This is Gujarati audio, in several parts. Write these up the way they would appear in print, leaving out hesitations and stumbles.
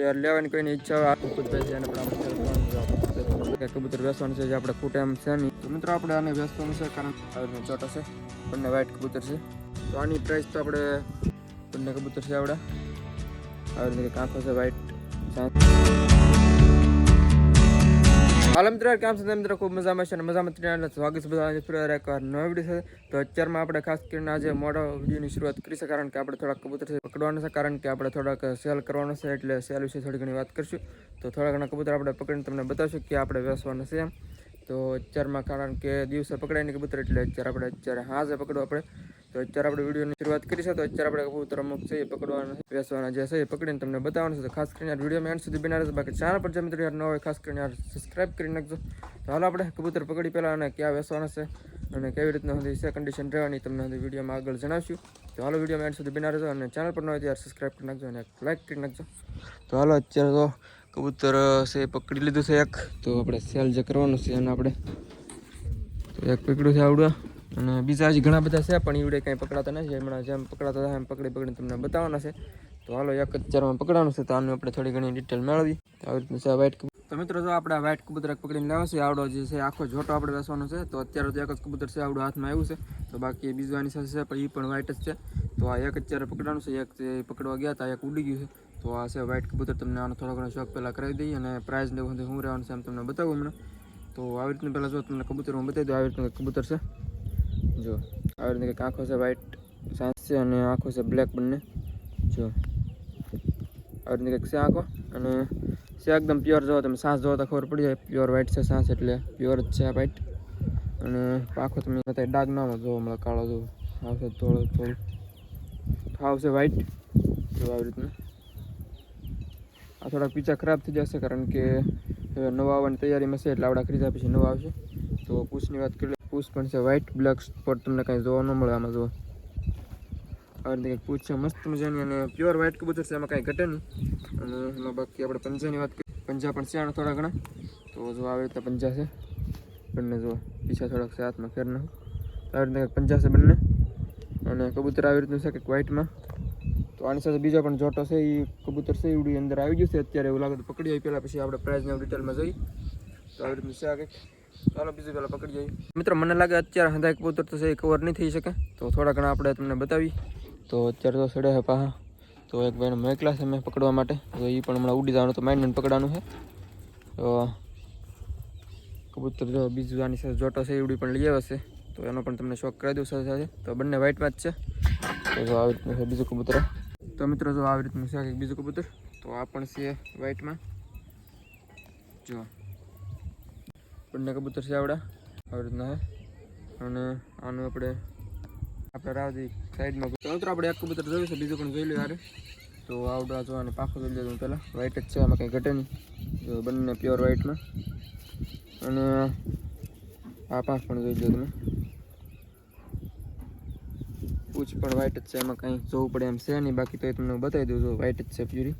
યાર લેવાની કોઈની ઈચ્છા હોય કબૂતર છે અને કબૂતર બેસવાનું છે જે આપણે ખૂટે એમ છે નહીં. તો મિત્રો આપણે આને બેસવાનું છે કારણ કે ચોટો છે, બંને વ્હાઈટ કબૂતર છે. તો આની પ્રાઇસ તો આપણે બંને કબૂતર છે આવડા આવી રીતે આંખો છે વ્હાઈટ. હાલ મિત્રો કામ છે મિત્રો ખૂબ મજામાં છે અને મજામાં સ્વાગત છે બધા ફરી એકવાર નવો વિડીયો છે. તો અત્યારમાં આપણે ખાસ કરીને આજે મોડો વિડીયોની શરૂઆત કરી છે કારણ કે આપણે થોડાક કબૂતર પકડવાના છે, કારણ કે આપણે થોડાક સેલ કરવાનો છે એટલે સેલ વિશે થોડી ઘણી વાત કરશું. તો થોડા ઘણા કબૂતર આપણે પકડીને તમને બતાવશું કે આપણે વેચવાના છે એમ. તો અત્યારમાં કારણ કે દિવસે પકડાયની કબૂતર એટલે અત્યારે હાજે પકડવા આપણે. તો અત્યારે આપણે વિડીયોની શરૂઆત કરી છે. તો અત્યારે આપણે કબૂતર અમુક છે એ પકડવાના વેચવાના જે છે એ પકડીને તમને બતાવવાનું છે. તો ખાસ કરીને વિડીયોમાં એન્ડ સુધી બનાવે છે. બાકી ચેનલ પર જે મિત્રો યાર ન હોય ખાસ કરીને યાર સબસ્ક્રાઈબ કરી નાખજો. તો હાલ આપણે કબૂતર પકડી પહેલાં અને ક્યાં વેચવાના છે અને કેવી રીતના છે કન્ડિશન રહેવાની તમને વિડીયોમાં આગળ જણાવશું. તો હાલો વિડીયોમાં એન્ડ સુધી બનાવી રહેજો અને ચેનલ પર ન હોય તો યાર સબસ્ક્રાઈબ કરી નાખજો અને લાઈક કરી નાખજો. તો હાલો અત્યારે તો કબૂતર છે પકડી લીધું છે એક. તો આપણે સેલ જે કરવાનું છે એને આપણે તો એક પકડ્યું છે આવડું અને બીજા હજી ઘણા બધા છે પણ ઈવડે કંઈ પકડાતા નથી. હમણાં જેમ પકડાતા થાય એમ પકડીને તમને બતાવવાના છે. તો હાલો એક જ ચારમાં પકડવાનું છે તો આનું આપણે થોડી ઘણી ડિટેલ મેળવી. આવી રીતનું છે વ્હાઈટ કબૂતર. તો મિત્રો જો આપણે વ્હાઈટ કબૂતર પકડીને લાવ્યો છે આવડો જે છે આખો જોટો આપણે બેસવાનો છે. તો અત્યારે તો એક જ કબૂતર છે આવડું હાથમાં આવ્યું છે. તો બાકી બીજું આની સાથે છે પણ એ પણ વ્હાઈટ જ છે. તો આ એક અત્યારે પકડવાનું છે, એક પકડવા ગયા હતા એક ઉડી ગયું છે. તો આ છે વ્હાઈટ કબૂતર. તમને આનો થોડો ઘણો શોખ પહેલાં કરાવી દઈએ અને પ્રાઇઝ ને બધું શું રહેવાનું છે એમ તમને બતાવું હમણાં. તો આવી રીતનું પહેલાં જો તમને કબૂતર હું બતાવી દઉં. આવી રીતનું કબૂતર છે જો, આવી રીતે કંઈક આંખો છે વ્હાઈટ સાંસ છે અને આંખો છે બ્લેક બંને જો. આવી રીતે કંઈક છે આંખો અને છે એકદમ પ્યોર. જો તમે સાંસ જોવો તો ખબર પડી જાય પ્યોર વ્હાઈટ છે સાંસ એટલે પ્યોર જ છે આ વ્હાઈટ. અને આંખો તમે ડાઘ ના જોવો હમણાં કાળો જો આવશે થોડું આવશે વ્હાઈટ જો. આવી રીતના આ થોડાક પીછા ખરાબ થઈ જશે કારણ કે હવે નવા આવવાની તૈયારીમાં છે એટલે આવડા ખરીદ્યા પછી નવા આવશે. તો પૂછની વાત કરી પૂછ પણ છે વ્હાઈટ, બ્લેક સ્પોટ તમને કાંઈ જોવા ન મળે આમાં. જો આવી રીતે કંઈક પૂછ છે મસ્ત મજાની અને પ્યોર વ્હાઈટ કબૂતર છે, એમાં કાંઈ ઘટે નહીં. અને એમાં બાકી આપણે પંજાની વાત કરીએ, પંજા પણ છે આના થોડા ઘણા. તો જો આવી રીતે પંજા છે બંને જો, પીછા થોડાક છે હાથમાં ખેરના. આવી રીતે કંઈક પંજા છે બંને અને કબૂતર આવી રીતનું છે કંઈક વ્હાઈટમાં. તો આની સાથે બીજો પણ જોટો છે એ કબૂતર છે એવડી અંદર આવી ગયું છે અત્યારે એવું લાગે તો પકડી આવી પહેલાં પછી આપણે પ્રાઇઝને ડિટેલમાં જોઈ. તો આવી રીતનું છે આ કંઈક. ચાલો બીજું પહેલાં પકડી જઈએ. મિત્રો મને લાગે અત્યારે હંધાય કબૂતર તો છે એ કવર નહીં થઈ શકે તો થોડા ઘણા આપણે તમને બતાવી. તો અત્યારે તો સડે છે પાહા. તો એક ભાઈને મોકલા છે મેં પકડવા માટે. તો એ પણ હમણાં ઉડી જવાનું તો માઇન્ડને પકડવાનું છે. તો કબૂતર જો બીજું આની સાથે જોટો છે એવડી પણ લઈ આવે છે તો એનો પણ તમને શોખ કરાવી દઉં સાથે. તો બંને વ્હાઈટમાં જ છે. તો જો આવી રીતનું છે બીજું કબૂતર. તો મિત્રો જો આવી રીતનું છે કંઈક બીજું કબૂતર. તો આ પણ છે વ્હાઈટમાં જો. બંને કબૂતર છે આવડા આવી રીતના છે અને આનું આપણે રાવજી સાઈડમાં. તો મિત્રો આપણે એક કબૂતર જોયું છે, બીજું પણ જોઈ લે યાર. તો આવડા જોવાની પાખો જોઈ લેજો પહેલાં. વ્હાઈટ જ છે આમાં કંઈ ઘટે નહીં જો, બંને પ્યોર વ્હાઈટમાં. અને આ પાંખ પણ જોઈ લો તમે, પૂછ પણ વ્હાઈટ જ છે, એમાં કંઈ જોવું પડે એમ છે નહીં. બાકી તો એ તમને બતાવી દઉં જો વ્હાઈટ જ છે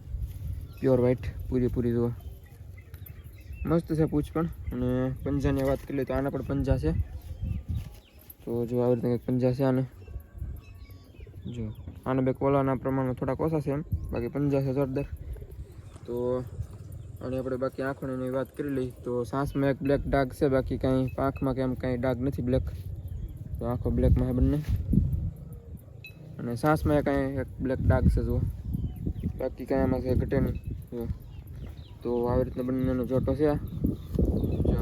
પ્યોર વ્હાઈટ પૂરી જુઓ મસ્ત છે પૂછ પણ. અને પંજાની વાત કરી લઈએ તો આના પણ પંજા છે. તો જો આવી રીતે કંઈક પંજા છે આને જો. આને બે કોલાના પ્રમાણમાં થોડાક ઓછા છે એમ, બાકી પંજા છે જોરદાર. તો અને આપણે બાકી આંખોની વાત કરી લઈએ તો સાંસમાં એક બ્લેક ડાઘ છે, બાકી કાંઈ પાંખમાં કે એમ કાંઈ ડાઘ નથી બ્લેક. તો આંખો બ્લેકમાં છે બંને અને સાંસમાં કાંઈ એક બ્લેક ડાઘ છે જુઓ, બાકી કાંઈ આમાં છે ઘટે નહીં જો. તો આવી રીતના બંનેનો જોટો છે આ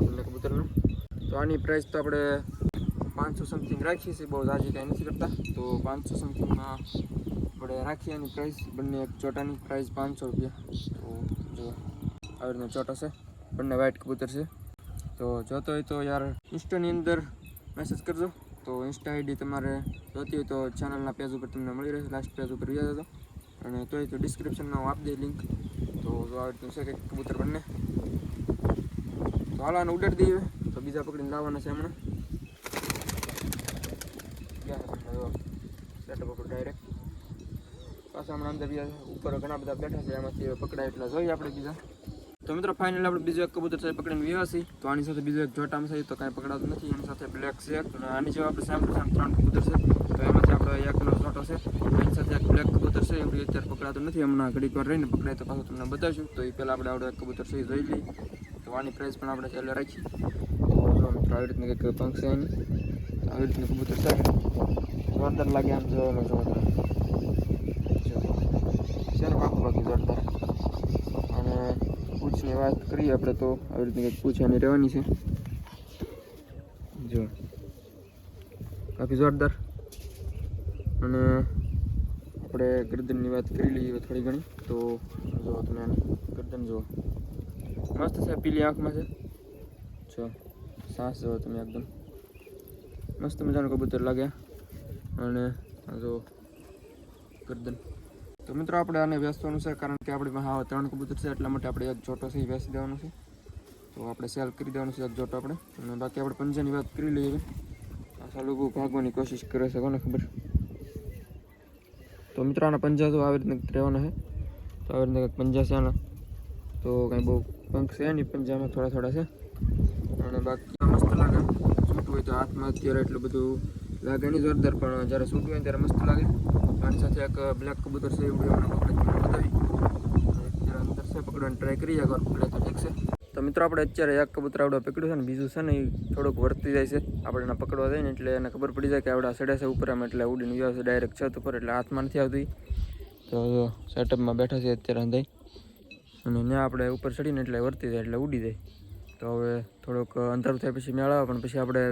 બંને કબૂતરનો. તો આની પ્રાઇસ તો આપણે 500 સમથિંગ રાખીએ છીએ, બહુ ઝાઝી કાંઈ નથી કરતા. તો 500 સમથિંગમાં આપણે રાખીએ એની પ્રાઇસ. બંને એક ચોટાની પ્રાઇસ 500 રૂપિયા. તો જો આવી રીતનો ચોટો છે, બંને વ્હાઈટ કબૂતર છે. તો જોતો હોય તો યાર ઇન્સ્ટાની અંદર મેસેજ કરજો. તો ઇન્સ્ટા આઈડી તમારે જોતી હોય તો ચેનલના પેજ ઉપર તમને મળી રહેશે, લાસ્ટ પેજ ઉપર વ્યાજ હતો. અને તોય તો ડિસ્ક્રિપ્શનમાં હું આપી દઈ લિંક. તો આવી રીતનું છે કંઈક કબૂતર બંને. તો હાલો આને ઉડાડી દઈએ. તો બીજા પકડીને લાવવાના છે હમણાં. સેટઅપ ઉપર ડાયરેક્ટ પાછા હમણાં અંદર ઉપર ઘણા બધા બેઠા છે, એમાંથી પકડાય એટલા જોઈએ આપણે બીજા. તો મિત્રો ફાઇનલ આપણે બીજો એક કબૂતર છે પકડીને વ્યવસી. તો આની સાથે બીજો એક જોટામાં છે તો કાંઈ પકડાતું નથી. એની સાથે બ્લેક છે અને આની જેવા આપણે સામ 3 કબૂતર છે. તો એમાંથી આપણે આપણો એકનો છોટો છે, એની સાથે એક બ્લેક કબૂતર છે. એવડી અત્યારે પકડાતો નથી, હમણાં ઘડીક વાર રહીને પકડાય તો પાછું તમને બતાવીશું. તો એ પહેલાં આપણે આવડો એક કબૂતર છે એ જોઈ લઈએ. તો આની પ્રાઇસ પણ આપણે ચાલે રાખીએ. તો જો મિત્રો આવી રીતની કંઈક પંખ છે એની, આવી રીતનું કબૂતર છે, જોરદાર લાગે આમ જોવાનું જોરદાર છે ને, બાકી જોરદાર. અને પૂછની વાત કરીએ આપણે તો આવી રીતની કંઈક પૂછ એની રહેવાની છે, જો કાફી જોરદાર. અને આપણે ગરદનની વાત કરી લઈએ થોડી ઘણી. તો જો તમે ગરદન જુઓ, મસ્ત છે, પીલી આંખમાં છે. જો સાસ જુઓ તમે, એકદમ મસ્ત મજાનું કબૂતર લાગે. અને જો ગરદન. તો મિત્રો આપણે આને વેચવાનું છે, કારણ કે આપણી પાસે આવા 3 કબૂતર છે, એટલા માટે આપણે એક જોટો છે એ વેચી દેવાનું છે. તો આપણે સેલ કરી દેવાનું છે એક જોટો આપણે. અને બાકી આપણે પંજાની વાત કરી લઈએ. આ લોકો ભાગવાની કોશિશ કરે છે, કોને ખબર. તો મિત્રો આના પંજા તો આવી રીતના રહેવાના છે. તો આવી રીતના પંજા છે આના, તો કાંઈ બહુ પંખ છે નહીં, પંજામાં થોડા થોડા છે. અને બાકી મસ્ત લાગે, છૂટું હોય તો હાથમાં અત્યારે એટલું બધું લાગે નહીં જોરદાર, પણ જ્યારે છૂટું હોય ત્યારે મસ્ત લાગે. આની સાથે એક બ્લેક કબૂતર છે, એવું આપણે બતાવી અત્યારે અંદર છે, પકડવાની ટ્રાય કરીએ, એકવાર પકડે તો ઠીક છે. તો મિત્રો આપણે અત્યારે એક કબૂતર આવડો પકડ્યું છે ને, બીજું છે ને એ થોડુંક વર્તી જાય છે. આપણે એને પકડવા જાય ને એટલે એને ખબર પડી જાય કે આવડા સડે છે ઉપર, આમ એટલે ઉડીને ગયો છે ડાયરેક્ટ છત ઉપર, એટલે હાથમાં નથી આવતી. તો સેટઅપમાં બેઠા છે અત્યારે અંધાઈ, અને ત્યાં આપણે ઉપર ચડીને એટલે વર્તી જાય એટલે ઉડી જાય. તો હવે થોડુંક અંતર થાય પછી મેળ આવે, પણ પછી આપણે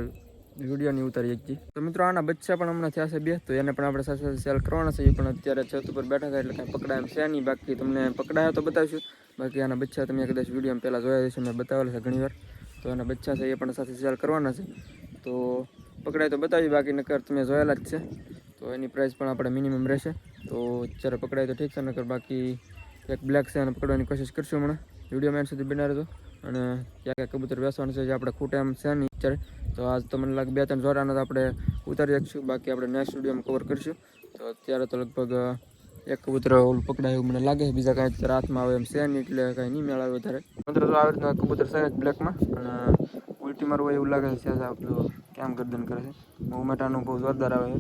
વિડીયોની ઉતારી શકીએ. તો મિત્રો આના બચ્ચા પણ હમણાં થયા છે 2, તો એને પણ આપણે સાથે સાથે સેલ કરવાના છે. એ પણ અત્યારે છત ઉપર બેઠા હતા એટલે કાંઈ પકડાય એમ છે નહીં. બાકી તમને પકડાયા તો બતાવીશું. બાકી આના બચ્ચા તમે કદાચ વિડીયોમાં પહેલાં જોયા હશે, મેં બતાવેલા છે ઘણીવાર. તો એના બચ્ચા છે એ પણ સાથે સેલ કરવાના છે. તો પકડાય તો બતાવી, બાકી નકર તમે જોયેલા જ છે. તો એની પ્રાઇસ પણ આપણે મિનિમમ રહેશે. તો અત્યારે પકડાય તો ઠીક છે, નકર બાકી એક બ્લેક છે એને પકડવાની કોશિશ કરશું હમણાં. વિડીયોમાં એન્ડ સુધી બનાવી દો. અને ક્યાં કબૂતર બેસવાનું છે જે આપણે ખૂટે એમ છે નહીં અત્યારે. તો આજ તો મને લાગે 2-3 જોરાના તો આપણે ઉતારી શકીશું, બાકી આપણે નેક્સ્ટ વિડીયોમાં કવર કરીશું. તો અત્યારે તો લગભગ એક કબૂતર ઓલું પકડાય એવું મને લાગે છે, બીજા કાંઈ અત્યારે હાથમાં આવે એમ છે નહીં, એટલે કાંઈ નહીં મેળ આવે વધારે. મિત્રો તો આવી રીતના કબૂતર છે બ્લેકમાં, અને ઉલટી મારવું એવું લાગે છે આપણું કેમ ગર્દન કરે છે. મોમેટાનું બહુ જોરદાર આવે છે.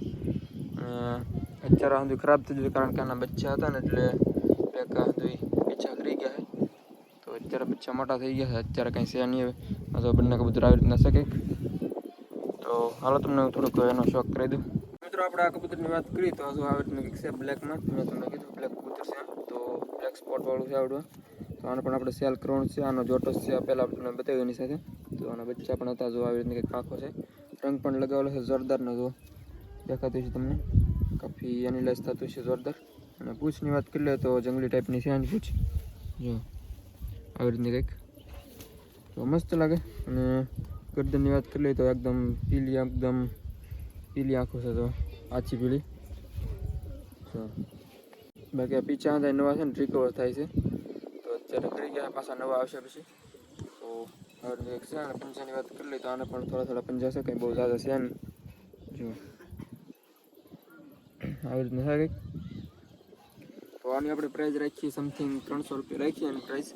અત્યારે સુધી ખરાબ થઈ ગયું, કારણ કે આના બચ્ચા હતા ને એટલે એક પીછા કરી ગયા છે. તો અત્યારે બચ્ચા મોટા થઈ ગયા છે, અત્યારે કંઈ છે નહીં. હવે તો બંને કબૂતર આવી રીતના છે કંઈક. તો હાલો તમને થોડુંક એનો શોખ કરી દઉં. મિત્રો આપણે આ કબૂતરની વાત કરી તો હજુ આવી રીતનું કંઈક છે બ્લેકમાં. મેં તમને કીધું બ્લેક કબૂતર છે, તો બ્લેક સ્પોટવાળું છે આવડું. તો આને પણ આપણે સેલ કરવાનું છે. આનો જોટો છે પહેલાં તમને બતાવ્યું એની સાથે. તો આના બચ્ચા પણ હતા, જો આવી રીતની કંઈક આંખો છે, રંગ પણ લગાવેલો છે જોરદારનો, જો દેખાતું છે તમને, કાફી એનાલાઇઝ થતું છે જોરદાર. અને પૂછની વાત કરી લે તો જંગલી ટાઈપની છે આની પૂછ, જો આવી રીતની કંઈક, તો મસ્ત લાગે. અને ગરદનની વાત કરી લઈએ તો એકદમ પીલી આંખો છે, તો આછી પીલી. બાકી આ પીછા હતા નવા છે ને, રિકવર થાય છે. તો અત્યારે કરી ગયા, પાછા નવા આવશે પછી. તો હવે એક છે, અને પંજાની વાત કરી લઈએ તો આને પણ થોડા પંજા છે, કંઈ બહુ જ્યાદા છે નહીં. જો આવી રીતના છે કંઈક. તો આની આપણે પ્રાઇસ રાખીએ સમથિંગ 300 રૂપિયા રાખીએ એની પ્રાઇસ.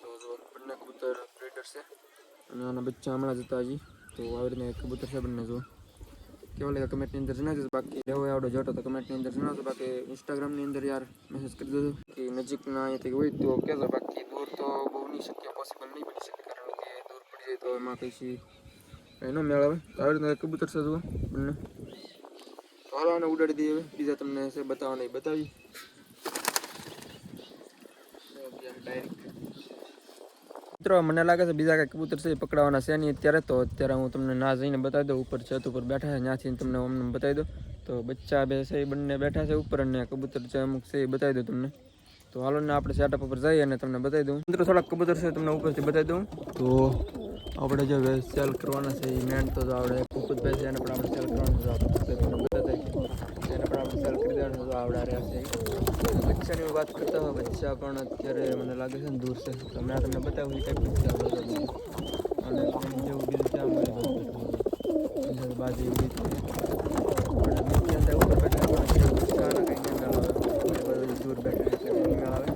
તો જો બંને કબૂતર બ્રીડર છે, અને આના બચ્ચા હમણાં જતા હજી. તો આવી રીતના એક કબૂતર છે બંને, જો કેવા લાગે કમેન્ટની અંદર જણાવજો. બાકી લેવો આવડો જોટો તો કમેન્ટની અંદર જણાવજો. બાકી ઇન્સ્ટાગ્રામની અંદર યાર મેસેજ કરી દેજો કે નજીકના અહીંયાથી હોય તો કહેજો. બાકી દૂર તો બહુ નહીં શક્ય, પોસિબલ નહીં બની શકે, કારણ કે દૂર પડી જાય તો એમાં પછી કંઈ ન મેળ આવે. તો આવી રીતના એક કબૂતર છે જુઓ બંને. તો હાલો આને ઉડાડી દઈએ, બીજા તમને છે બતાવવાના એ બતાવી. મિત્રો મને લાગે છે બીજા કંઈ કબૂતર છે એ પકડાવાના છે નહીં અત્યારે. તો અત્યારે હું તમને ના જઈને બતાવી દઉં. ઉપર છત ઉપર બેઠા છે, ત્યાંથી તમને અમને બતાવી દઉં. તો બચ્ચા બે છે એ બંને બેઠા છે ઉપર, અને કબૂતર છે અમુક છે એ બતાવી દઉં તમને. તો હાલો ને આપણે સેટઅપ ઉપર જઈએ અને તમને બતાવી દઉં. મિત્રો થોડાક કબૂતર છે તમને ઉપરથી બતાવી દઉં. તો આપણે જે સેલ કરવાના છે એ મેન તો આપણે કુકુતભાઈ છે, એને પણ આપણે સેલ કરવાનું છે. તમને બતાવી એને પણ આપણે સેલ કરી દેવાનું છે. આવડા રહ્યા છે બચ્ચાની વાત કરતા હોય, બચ્ચા પણ અત્યારે મને લાગે છે ને દૂર છે. તો મેં તમને બતાવ્યું એ ટાઈપ બચ્ચા અને જેવું બીજું ત્યાં મળી બાજુ એવી રીતે ઉપર બેઠા દૂર બેઠા એટલે મેળ આવે.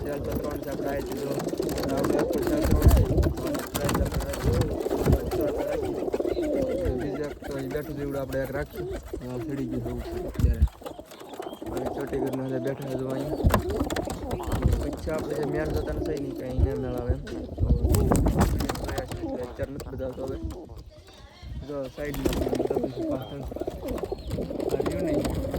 સેલ તો 3 છે આપણે આવી જો બીજા બેઠું હતું એવું આપણે એક રાખ્યું ચડી ગયું હતું અત્યારે ચોટી કરીને બેઠા હતું અહીંયા પછી આપણે જે મેળ જતા નથી નહીં કાંઈ એને મેળાવે એમ તો અત્યારે નથી બતાવતો હવે જો સાઈડમાં પાછળ આવ્યું નહીં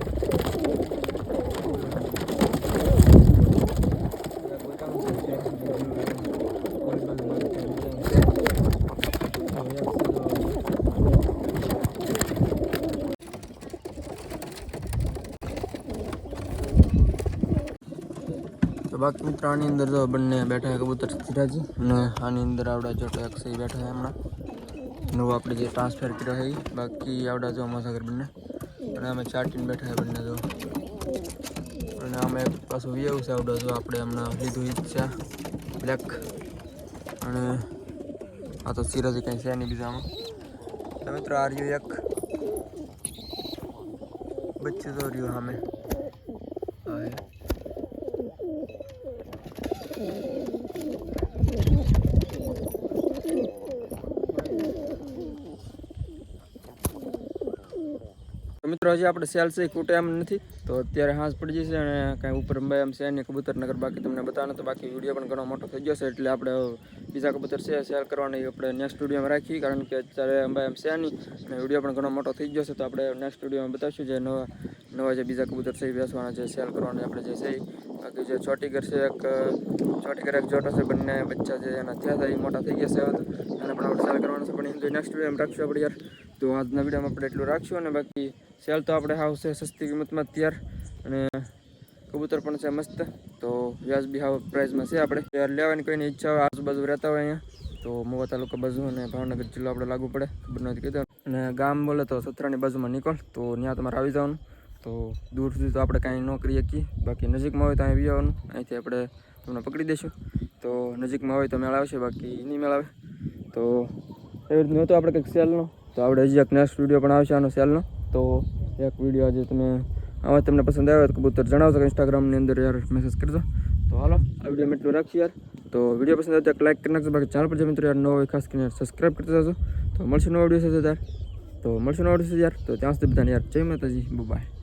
બાકી મિત્રો આની અંદર જો બંને બેઠા કબૂતર સિરાજી અને આની અંદર આવડા જોટો અક્ષય બેઠા છે હમણાં નવું આપણે જે ટ્રાન્સફર કર્યો છે બાકી આવડા જો મસાગર બંને અને અમે ચાટીને બેઠા છે બંને જો અને અમે પાછું વ્યવ છે આવડો જો આપણે હમણાં લીધું ઈચ્છા બ્લેક અને આ તો સિરાજી કંઈ છે નહીં બીજામાં તો મિત્રો આ રહ્યું એક બચ્ચું તો રહ્યું સામે હા મિત્રો હજી આપણે સેલ છે ખૂટે એમ નથી તો અત્યારે હાંસ પડી જશે અને કાંઈ ઉપર અંબાઈ એમ છે ને કબૂતર નગર બાકી તમને બતાવવાનો તો બાકી વિડીયો પણ ઘણો મોટો થઈ ગયો છે એટલે આપણે બીજા કબૂતર છે સેલ કરવાની આપણે નેક્સ્ટ વિડીયોમાં રાખી કારણ કે અત્યારે અંબાઈ એમ છે નહીં અને વિડીયો પણ ઘણો મોટો થઈ ગયો છે તો આપણે નેક્સ્ટ વિડીયોમાં બતાવશું જે નવા જે બીજા કબૂતર છે બેસવાના છે સેલ કરવાના આપણે જે છે બાકી જે ચોટીગર છે ચોટીગર એક જોટો છે બંને બચ્ચા જે એના થયા હતા એ મોટા થઈ ગયા છે અને પણ આપણે સેલ કરવાના છે પણ એ નેક્સ્ટ વિડીયોમાં રાખશું આપણે યાર તો આજના વિડીયોમાં આપણે એટલું રાખશું અને બાકી સેલ તો આપણે હાવ છે સસ્તી કિંમતમાં તૈયાર અને કબૂતર પણ છે મસ્ત તો વ્યાજબી હાવ પ્રાઇસમાં છે આપણે યાર લેવાની કોઈની ઈચ્છા હોય આજુબાજુ રહેતા હોય અહીંયા તો મોવા તાલુકા બાજુ અને ભાવનગર જિલ્લો આપણે લાગુ પડે ખબર નથી કીધું અને ગામ બોલે તો સત્રાની બાજુમાં નીકળ તો ત્યાં તમારે આવી જવાનું તો દૂર સુધી તો આપણે કાંઈ ન કરી શકીએ બાકી નજીકમાં હોય તો અહીં આવી જવાનું અહીંથી આપણે તમને પકડી દઈશું તો નજીકમાં હોય તો મેળ આવશે બાકી નહીં મેળ આવે તો એવી રીતનું હતું આપણે કંઈક સેલનો તો આપણે હજી એક નેક્સ્ટ વિડીયો પણ આવશે આનો સેલનો તો એક વિડીયો આજે તમે આવા તમને પસંદ આવ્યો તો કબૂતર જણાવશો કે ઇન્સ્ટાગ્રામની અંદર યાર મેસેજ કરજો તો હાલો આ વિડીયો એટલું રાખીએ યાર તો વિડીયો પસંદ આવે તો લાઈક કરી નાખજો બાકી ચેનલ પર જે મિત્રો યાર નવો હોય ખાસ કરીને સબસ્ક્રાઈબ કરતા જજો તો મળશું નવો વિડીયો સાથે યાર તો મળશું નવો વિડીયો યાર તો ત્યાં સુધી બધાને યાર જય માતાજી બાય.